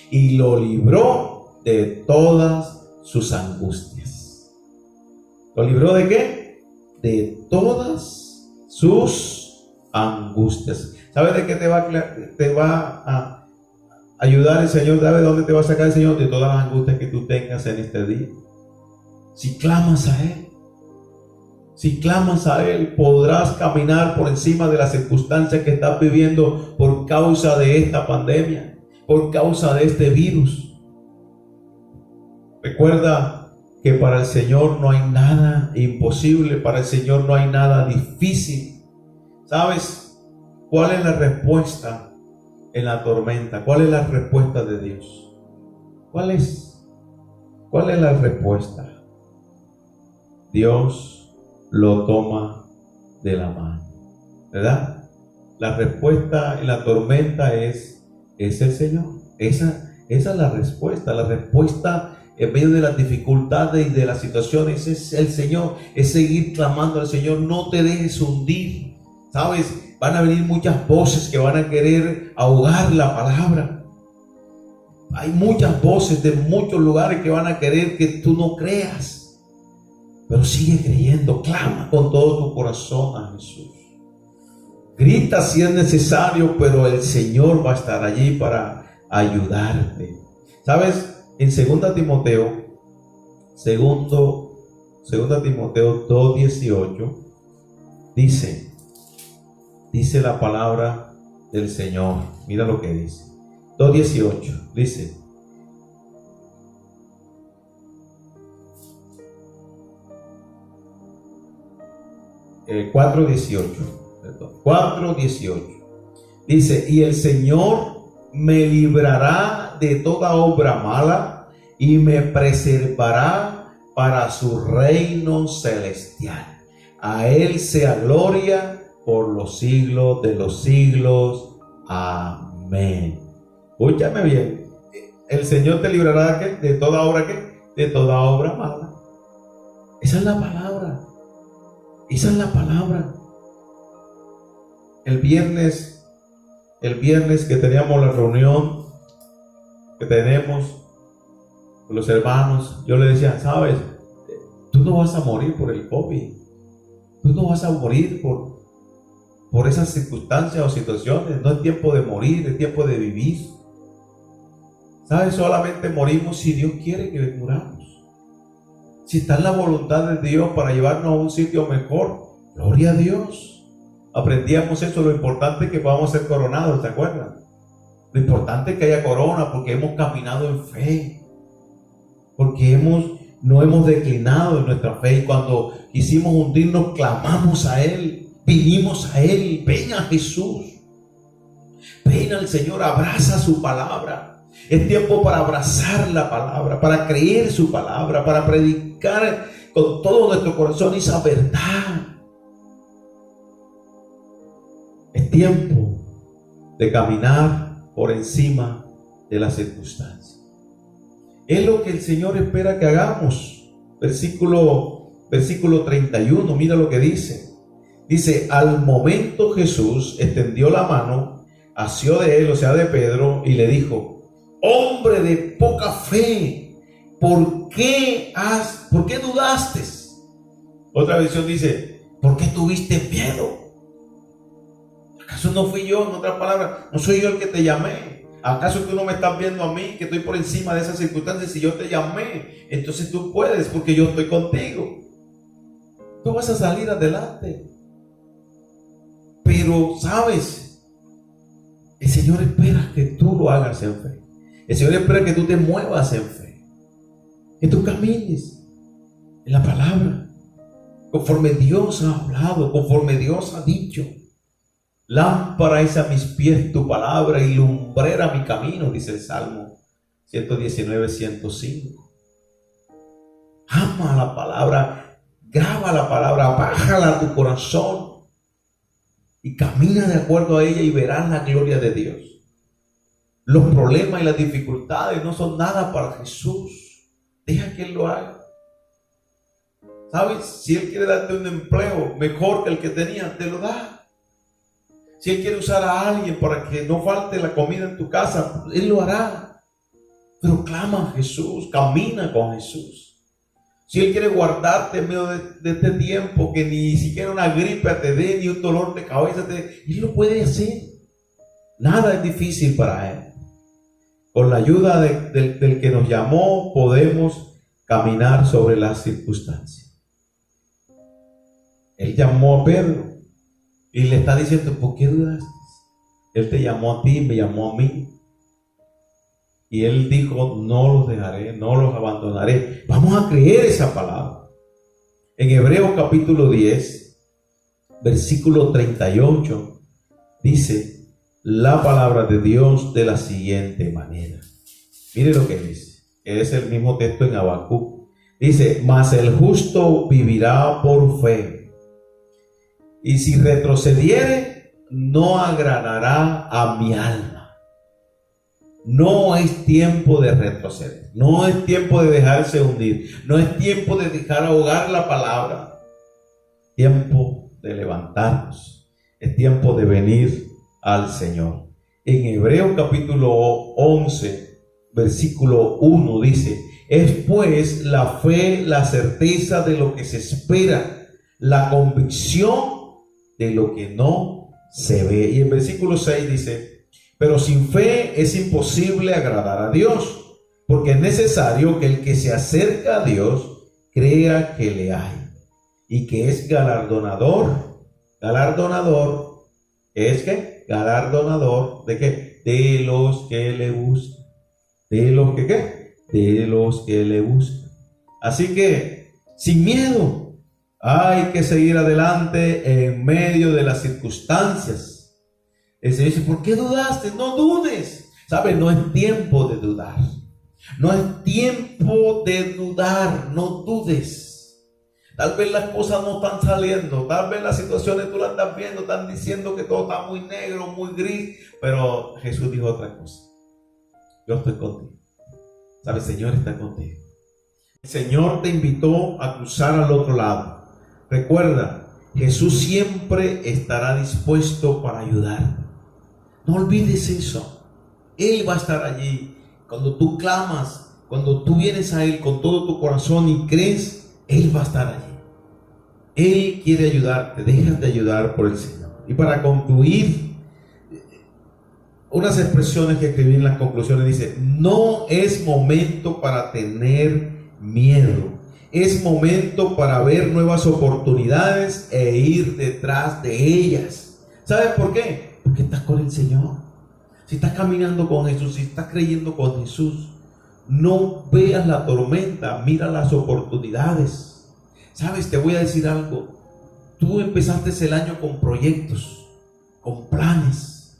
y lo libró de todas sus angustias. ¿Lo libró de qué? De todas sus angustias. ¿Sabes de qué te va ayudar al Señor. ¿Sabe dónde te va a sacar el Señor? De todas las angustias que tú tengas en este día. Si clamas a Él. Si clamas a Él, podrás caminar por encima de las circunstancias que estás viviendo por causa de esta pandemia, por causa de este virus. Recuerda que para el Señor no hay nada imposible, para el Señor no hay nada difícil. ¿Sabes cuál es la respuesta en la tormenta? ¿Cuál es la respuesta de Dios? ¿Cuál es? ¿Cuál es la respuesta? Dios lo toma de la mano, ¿verdad? La respuesta en la tormenta es el Señor. Esa es la respuesta. La respuesta en medio de las dificultades y de las situaciones es el Señor, es seguir clamando al Señor. No te dejes hundir. ¿Sabes? Van a venir muchas voces que van a querer ahogar la palabra. Hay muchas voces de muchos lugares que van a querer que tú no creas. Pero sigue creyendo, clama con todo tu corazón a Jesús. Grita si es necesario, pero el Señor va a estar allí para ayudarte. ¿Sabes? En 2 Timoteo 2:18 dice la palabra del Señor. Mira lo que dice. 2:18 dice: 4:18 dice: y el Señor me librará de toda obra mala y me preservará para su reino celestial. A Él sea gloria por los siglos de los siglos. Amén. Escúchame bien. El Señor te librará de toda obra de toda obra mala. Esa es la palabra. Esa es la palabra. El viernes que teníamos la reunión que tenemos con los hermanos, yo le decía: sabes, tú no vas a morir por el COVID. Tú no vas a morir por esas circunstancias o situaciones. No es tiempo de morir, es tiempo de vivir. ¿Sabes? Solamente morimos si Dios quiere que muramos. Si está en la voluntad de Dios para llevarnos a un sitio mejor, gloria a Dios. Aprendíamos eso, lo importante es que podamos ser coronados, ¿se acuerdan? Lo importante es que haya corona porque hemos caminado en fe, porque no hemos declinado en nuestra fe, y cuando quisimos hundirnos clamamos a Él, vinimos a Él. Ven a Jesús, ven al Señor, abraza su palabra. Es tiempo para abrazar la palabra, para creer su palabra, para predicar con todo nuestro corazón esa verdad. Es tiempo de caminar por encima de las circunstancias. Es lo que el Señor espera que hagamos. Versículo 31, mira lo que dice. Dice: al momento Jesús extendió la mano, asió de él, o sea de Pedro, y le dijo: hombre de poca fe, ¿por qué dudaste? Otra versión dice: ¿por qué tuviste miedo? ¿Acaso no fui yo? En otras palabras, no soy yo el que te llamé. ¿Acaso tú no me estás viendo a mí, que estoy por encima de esas circunstancias? Si yo te llamé, entonces tú puedes, porque yo estoy contigo. Tú vas a salir adelante. Pero, ¿sabes? El Señor espera que tú lo hagas en fe. El Señor espera que tú te muevas en fe, que tú camines en la palabra, conforme Dios ha hablado, conforme Dios ha dicho. Lámpara es a mis pies tu palabra y lumbrera mi camino, dice el Salmo 119:105. Ama la palabra, graba la palabra, bájala a tu corazón y camina de acuerdo a ella y verás la gloria de Dios. Los problemas y las dificultades no son nada para Jesús. Deja que Él lo haga. ¿Sabes? Si Él quiere darte un empleo mejor que el que tenías, te lo da. Si Él quiere usar a alguien para que no falte la comida en tu casa, Él lo hará. Pero clama a Jesús, camina con Jesús. Si Él quiere guardarte en medio de este tiempo, que ni siquiera una gripe te dé, ni un dolor de cabeza te dé, Él lo puede hacer. Nada es difícil para Él. con la ayuda del que nos llamó, podemos caminar sobre las circunstancias. Él llamó a Pedro y le está diciendo, ¿por qué dudaste? Él te llamó a ti, me llamó a mí. Y él dijo, no los dejaré, no los abandonaré. Vamos a creer esa palabra. En Hebreos capítulo 10, versículo 38, dice la palabra de Dios de la siguiente manera. Mire lo que dice, que es el mismo texto en Habacuc. Dice, mas el justo vivirá por fe, y si retrocediere, no agradará a mi alma. No es tiempo de retroceder, no es tiempo de dejarse hundir, no es tiempo de dejar ahogar la palabra. Tiempo de levantarnos, es tiempo de venir al Señor. En Hebreos capítulo 11, versículo 1 dice, es pues la fe, la certeza de lo que se espera, la convicción de lo que no se ve. Y en versículo 6 dice, pero sin fe es imposible agradar a Dios, porque es necesario que el que se acerca a Dios crea que le hay y que es galardonador. ¿Es qué? Galardonador ¿de qué? De los que le buscan. ¿De los que qué? De los que le buscan. Así que, sin miedo, hay que seguir adelante en medio de las circunstancias. El Señor dice, ¿por qué dudaste? No dudes. ¿Sabes? No es tiempo de dudar. No es tiempo de dudar. No dudes. Tal vez las cosas no están saliendo. Tal vez las situaciones tú las estás viendo. Están diciendo que todo está muy negro, muy gris. Pero Jesús dijo otra cosa. Yo estoy contigo. ¿Sabes? El Señor está contigo. El Señor te invitó a cruzar al otro lado. Recuerda, Jesús siempre estará dispuesto para ayudarte. No olvides eso. Él va a estar allí. Cuando tú clamas, cuando tú vienes a Él con todo tu corazón y crees, Él va a estar allí. Él quiere ayudarte. Déjate ayudar por el Señor. Y para concluir, unas expresiones que escribí en las conclusiones dice, no es momento para tener miedo. Es momento para ver nuevas oportunidades e ir detrás de ellas. ¿Sabes por qué? Porque estás con el Señor. Si estás caminando con Jesús, si estás creyendo con Jesús, no veas la tormenta, mira las oportunidades. ¿Sabes? Te voy a decir algo. Tú empezaste el año con proyectos, con planes.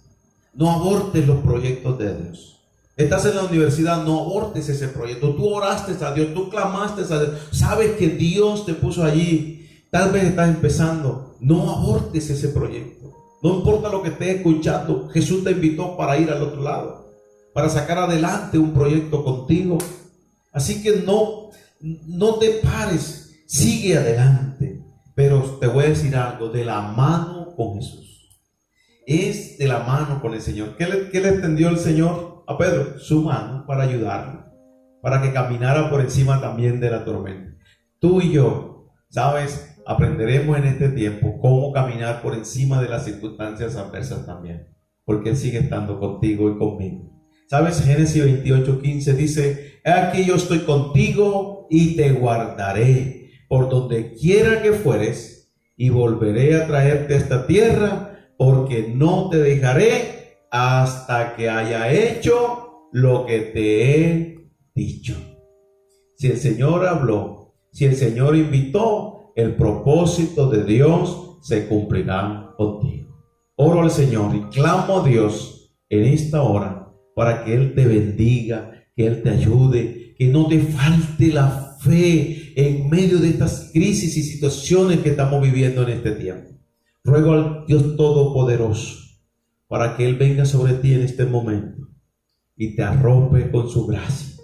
No abortes los proyectos de Dios. Estás en la universidad, no abortes ese proyecto. Tú oraste a Dios, tú clamaste a Dios. Sabes que Dios te puso allí. Tal vez estás empezando. No abortes ese proyecto. No importa lo que estés escuchando. Jesús te invitó para ir al otro lado, para sacar adelante un proyecto contigo. Así que no te pares. Sigue adelante. Pero te voy a decir algo, de la mano con Jesús. Es de la mano con el Señor. ¿Qué le extendió el Señor a Pedro? Su mano para ayudarlo, para que caminara por encima también de la tormenta. Tú y yo, ¿sabes? Aprenderemos en este tiempo cómo caminar por encima de las circunstancias adversas también, porque Él sigue estando contigo y conmigo. ¿Sabes? Génesis 28:15 dice, he aquí yo estoy contigo y te guardaré por donde quiera que fueres y volveré a traerte a esta tierra, porque no te dejaré hasta que haya hecho lo que te he dicho. Si el Señor habló, si el Señor invitó, el propósito de Dios se cumplirá contigo. Oro al Señor y clamo a Dios en esta hora para que Él te bendiga, que Él te ayude, que no te falte la fe en medio de estas crisis y situaciones que estamos viviendo en este tiempo. Ruego al Dios Todopoderoso para que Él venga sobre ti en este momento y te arrope con su gracia,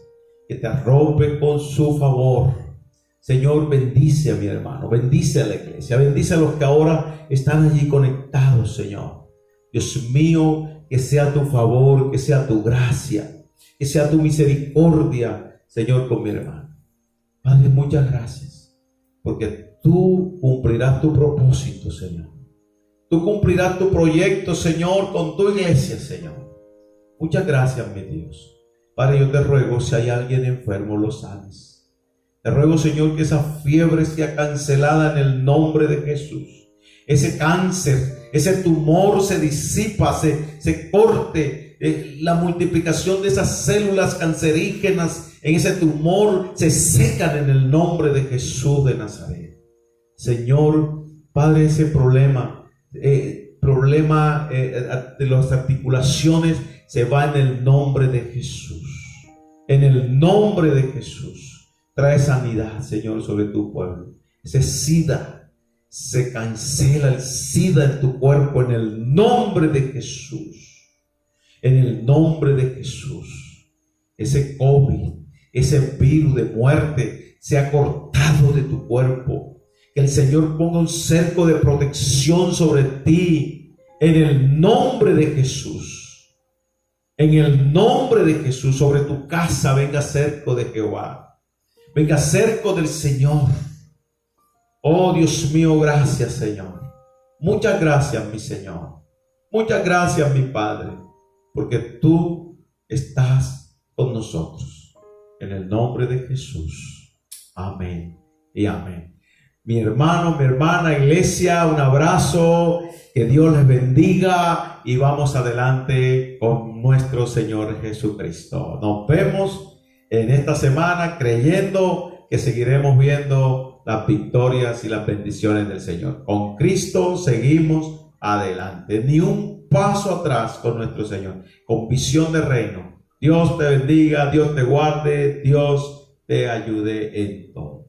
que te arrope con su favor. Señor, bendice a mi hermano, bendice a la iglesia, bendice a los que ahora están allí conectados, Señor. Dios mío, que sea tu favor, que sea tu gracia, que sea tu misericordia, Señor, con mi hermano. Padre, muchas gracias, porque tú cumplirás tu propósito, Señor. Tú cumplirás tu proyecto, Señor, con tu iglesia, Señor. Muchas gracias, mi Dios. Padre, yo te ruego, si hay alguien enfermo, lo sanes. Te ruego, Señor, que esa fiebre sea cancelada en el nombre de Jesús. Ese cáncer, ese tumor se disipa, se corte. La multiplicación de esas células cancerígenas en ese tumor se secan en el nombre de Jesús de Nazaret. Señor, Padre, ese problema de las articulaciones se va en el nombre de Jesús. En el nombre de Jesús. Trae sanidad, Señor, sobre tu pueblo. Ese SIDA, se cancela el SIDA en tu cuerpo en el nombre de Jesús. En el nombre de Jesús. Ese COVID, ese virus de muerte sea cortado de tu cuerpo. Que el Señor ponga un cerco de protección sobre ti. En el nombre de Jesús. En el nombre de Jesús. Sobre tu casa venga cerco de Jehová. Venga cerco del Señor. Oh Dios mío, gracias, Señor. Muchas gracias, mi Señor. Muchas gracias, mi Padre. Porque tú estás con nosotros. En el nombre de Jesús. Amén y amén. Mi hermano, mi hermana, iglesia, un abrazo. Que Dios les bendiga. Y vamos adelante con nuestro Señor Jesucristo. Nos vemos en esta semana creyendo que seguiremos viendo las victorias y las bendiciones del Señor. Con Cristo seguimos adelante. Ni un paso atrás con nuestro Señor. Con visión de reino. Dios te bendiga, Dios te guarde, Dios te ayude en todo.